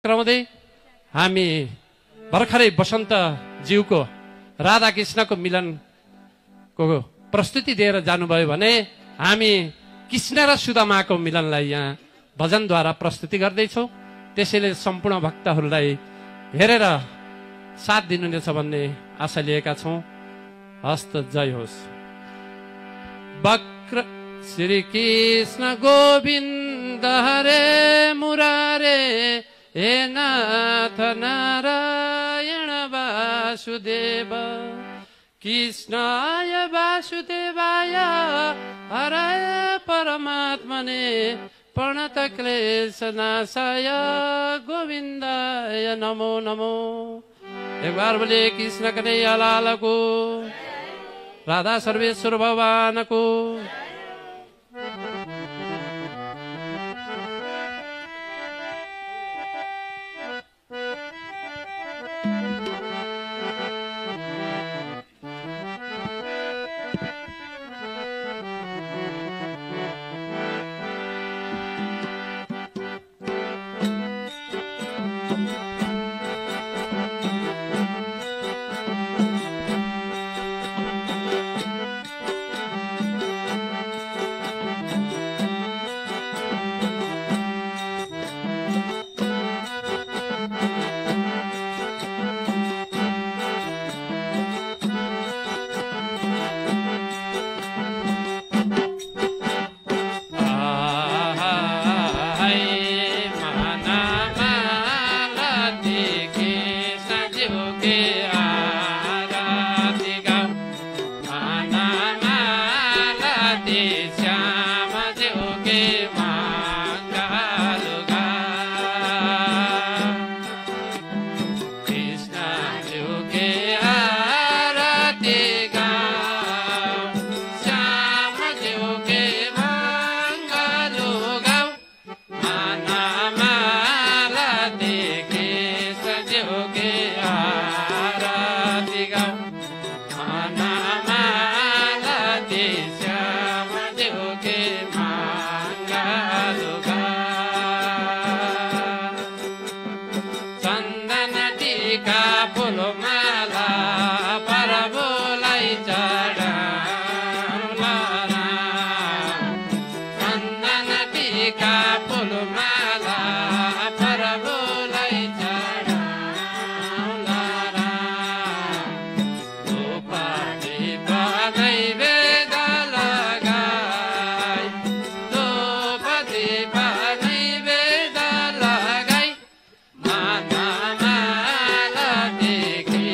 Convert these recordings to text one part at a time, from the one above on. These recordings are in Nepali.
क्रमाउँदै हामी भर्खरै बसन्त ज्यूको राधा कृष्णको मिलनको प्रस्तुति दिएर जानुभयो भने हामी कृष्ण र सुदामाको मिलनलाई यहाँ भजनद्वारा प्रस्तुति गर्दैछौँ। त्यसैले सम्पूर्ण भक्तहरूलाई हेरेर साथ दिनुहुनेछ भन्ने आशा लिएका छौँ। हस्त जय होस्। वक्र श्री कृष्ण गोविन्द हरे मुरारे हे नाथ नारायण वासुदेव कृष्णाय वासुदेवाय हराय परमात्मने प्रणत क्लेश नाशाय गोविन्दाय नमो नमो। एक बार बोले कृष्ण कन्हैया लाल को, राधा सर्वेश्वर भगवान को। Take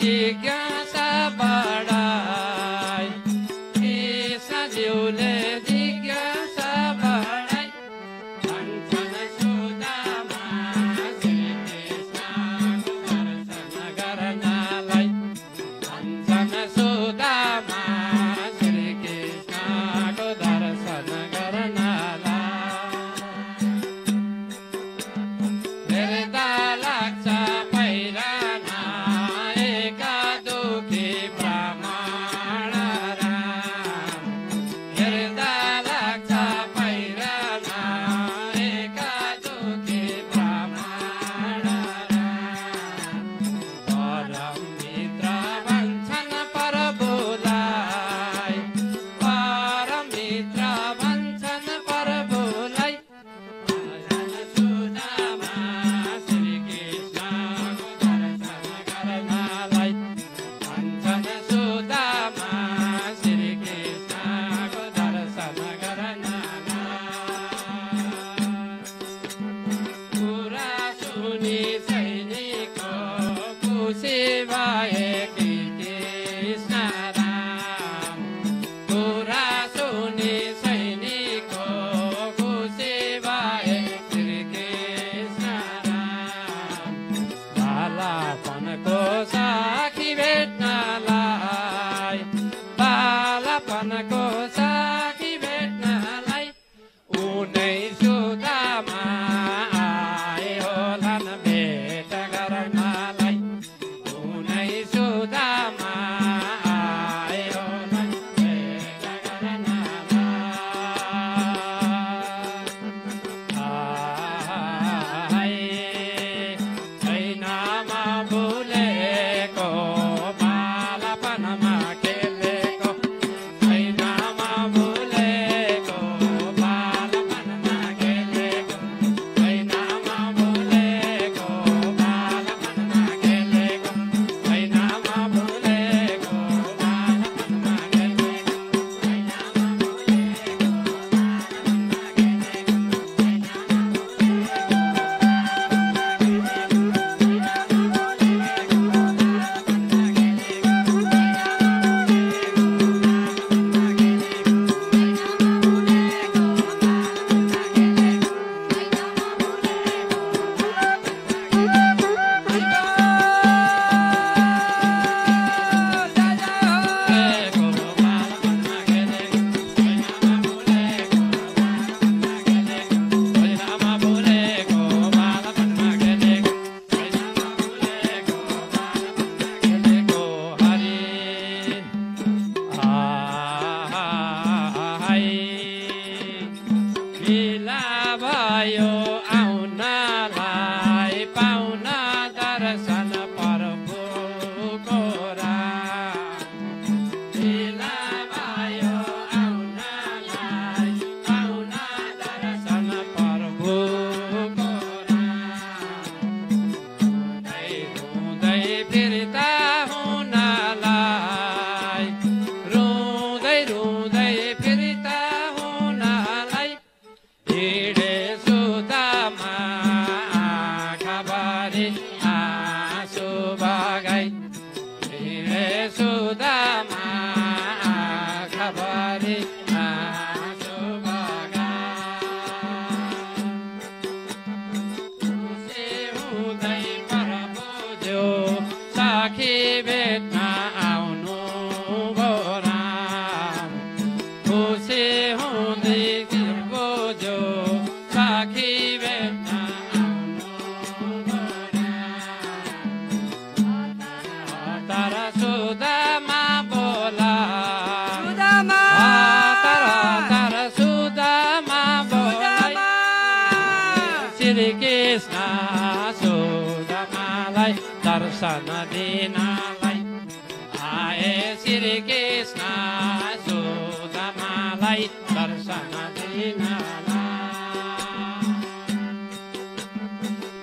जिज्ञासा बढाई कृष्णज्यूले जिज्ञासा बढाई भन्छन् सुदामा श्री कृष्णको दर्शन गर्नलाई भन्छन् सुदामा श्री कृष्णको दर्शन गर्नलाई हेर्दा लाग्छ पहिरन एका दुखी ब्राह्मण राम हेर्दा लाग्छ पहिरन एका दुखी ब्राह्मण राम परम मित्र भन्छन् प्रभुलाई परम मित्र भन्छन् प्रभुलाई भन्छन् सुदामा श्री कृष्णको दर्शन गर्नलाई भन्छन् सुदामा श्री कृष्णको दर्शन गर्नलाई कुरा सुनि सैनिकको खुसी भए कृष्ण राम कुरा सुनि सैनिकको खुसी भए श्री कृष्ण राम बालापनको साखी भेट्नलाई बालापनको साखी भेट्नलाई उनै सुदामा आए होलान् भेट गर्नलाई उनै सुदामा आए होलान् भेट गर्नलाई छैनमा भुलेको बालापनमा खेलेको छैनमा भुलेको बालापनमा खेलेको छैनमा भुलेको बालापनमा खेलेको छैनमा भुलेको बालापनमा खेलेको छैनमा लीला भयो आउनलाई पाउन दर्शन प्रभुको राम लीला भयो आउनलाई पाउन दर्शन प्रभुको राम रुँदै फिर्ता हुनलाई रुँदै रुँदै फिर्ता हुनलाई हिँडे सुदामा आँखाभरि आँसु बगाई हिँडे सुदामा आँखाभरि आँसु बगाई खुसी हुँदै प्रभुज्यू साखी भेट्न आउनु भो राम खुसी हुँदै प्रभुज्यू साखी भेट्न आउनु भो राम तर सुदामा बोला तर सुदामा बोला श्री कृष्ण सुदामालाई दर्शन दिनलाई आए श्री कृष्ण सुदामालाई दर्शन दिनलाई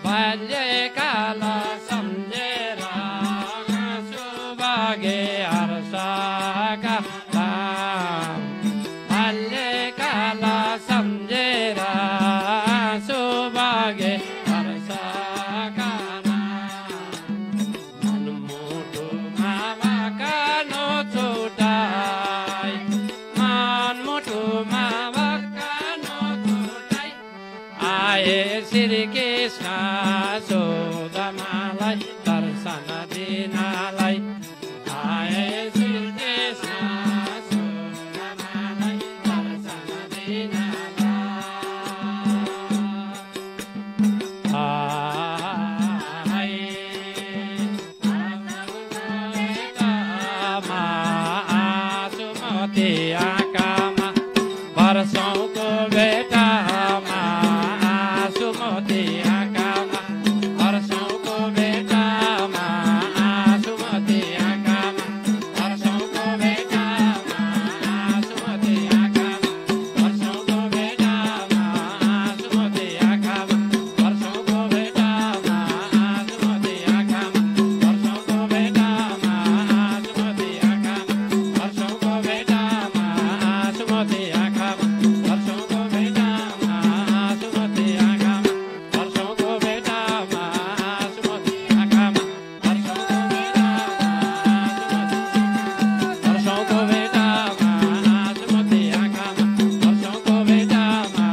बाल्यकाल सम्झेर आँसु बगे हर्षका धाम बाल्यकाल सम्झेर आँसु बगे हर्षका सुमति आँखामा वर्षौँको भेटामा सुमति आँखामा वर्षौँको भेटामा सुमति आँखामा वर्षौँको भेटामा सुमति आँखामा वर्षौँको भेटामा सुमति आँखामा वर्षौँको भेटामा सुमति आँखामा वर्षौँको भेटामा सुमति आँखामा वर्षौँको भेटामा सुमति आँखामा वर्षौँको भेटामा सुमति आँखामा वर्षौँको भेटामा सुमति आँखामा वर्षौँको भेटामा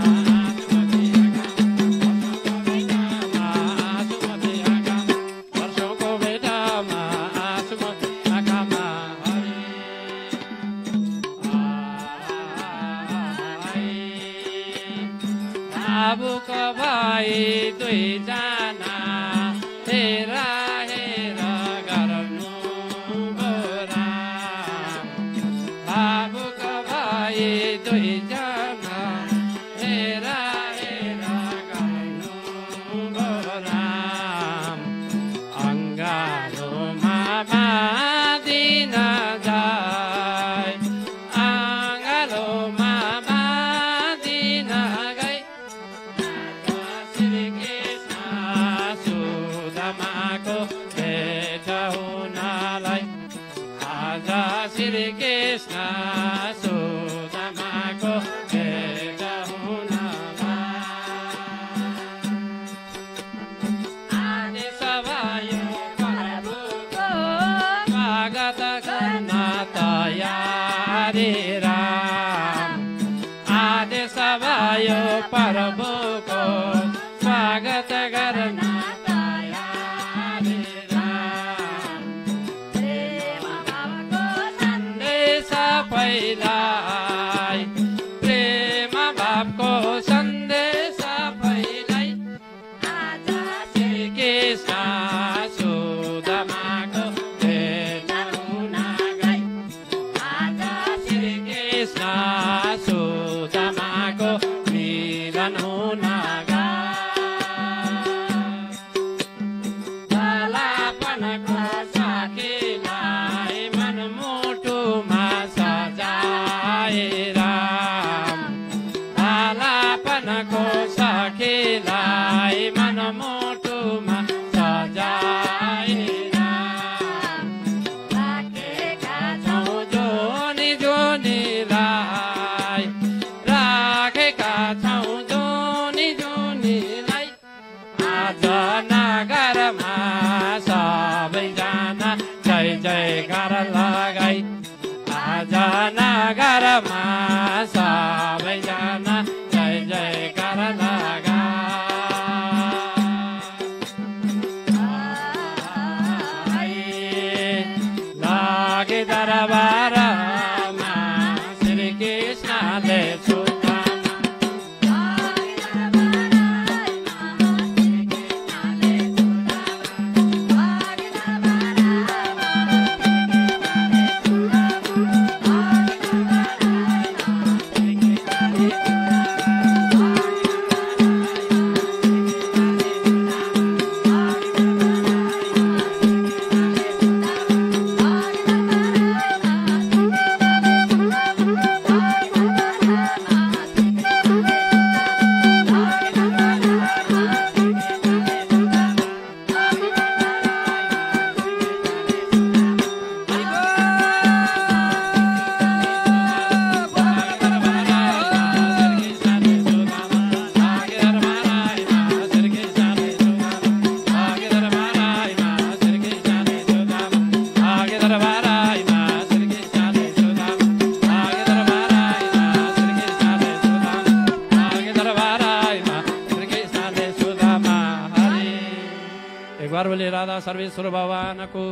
सुमति आँखामा वर्षौँको भेटामा सुमति आँखामा वर्षौँको भेटामा सुमति आँखामा आबुक भाइ दुईजना हेरा हेरा गर्नु गोरा आबुक भाइ दुईजना हेरा हेरा गर्नु गोरा अङ्गालोमा बाँधिन जाय अङ्गालोमा बाँधिन गई श्री कृष्ण सुदामाको भेट हुनलाई आज श्री कृष्ण सुदामाको भेट हुनलाई आदेश भयो प्रभुको स्वागत गर्न तयारी राम आदेश भयो प्रभुको स्वागत गर्न तयारी राम प्रेम भावको सन्देश फैलाइ प्रेम भावको सन्देश फैलाइ आज श्री कृष्ण सुदामाको भेट हुन गई आज श्री कृष्ण सुदामाको मिलन हुन लापनको साखीलाई मनमुटुमा सजाए राम लापनको साखीलाई मनमुटुमा सजाए राम राखेका छौँ जोनी जोनीलाई राखेका छौँ जोनी जोनीलाई आज नगरमा सबैजना जय जयकार लगाई आज नगरमा सबैजना जय जयकार लगाई लागे दरबारमा श्री कृष्णले बोले राधा सर्वेश्वर भगवानको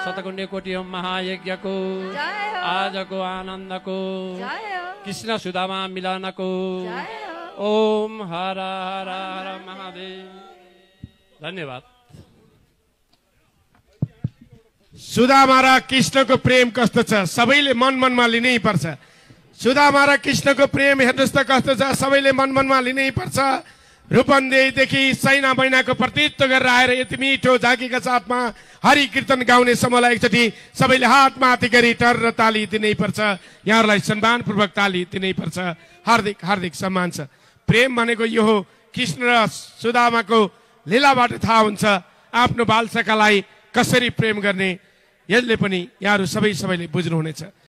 शतकुण्डे कोटि महायज्ञको आजको आनन्दको कृष्ण सुदामा मिलनको ओम हर हर हर महादेव। धन्यवाद। सुदामा र कृष्णको प्रेम कस्तो छ सबैले मनमा लिनै पर्छ। सुदामा र कृष्णको प्रेम हेर्नुहोस् त कस्तो छ, सबैले मनमा लिनै पर्छ। रूपन्देहीदेखि सैना महिनाको प्रतित्व गरेर आएर यति मिठो झाँकीका साथमा हरि कीर्तन गाउने समूहलाई एकचोटि सबैले हात माथि गरी टर र ताली दिनै पर्छ। यहाँहरूलाई सम्मानपूर्वक ताली दिनै पर्छ। हार्दिक हार्दिक सम्मान छ। प्रेम भनेको यो हो, कृष्ण र सुदामाको लीलाबाट थाहा हुन्छ आफ्नो बालसखालाई कसरी प्रेम गर्ने। यसले पनि यहाँहरू सबैले बुझ्नुहुनेछ।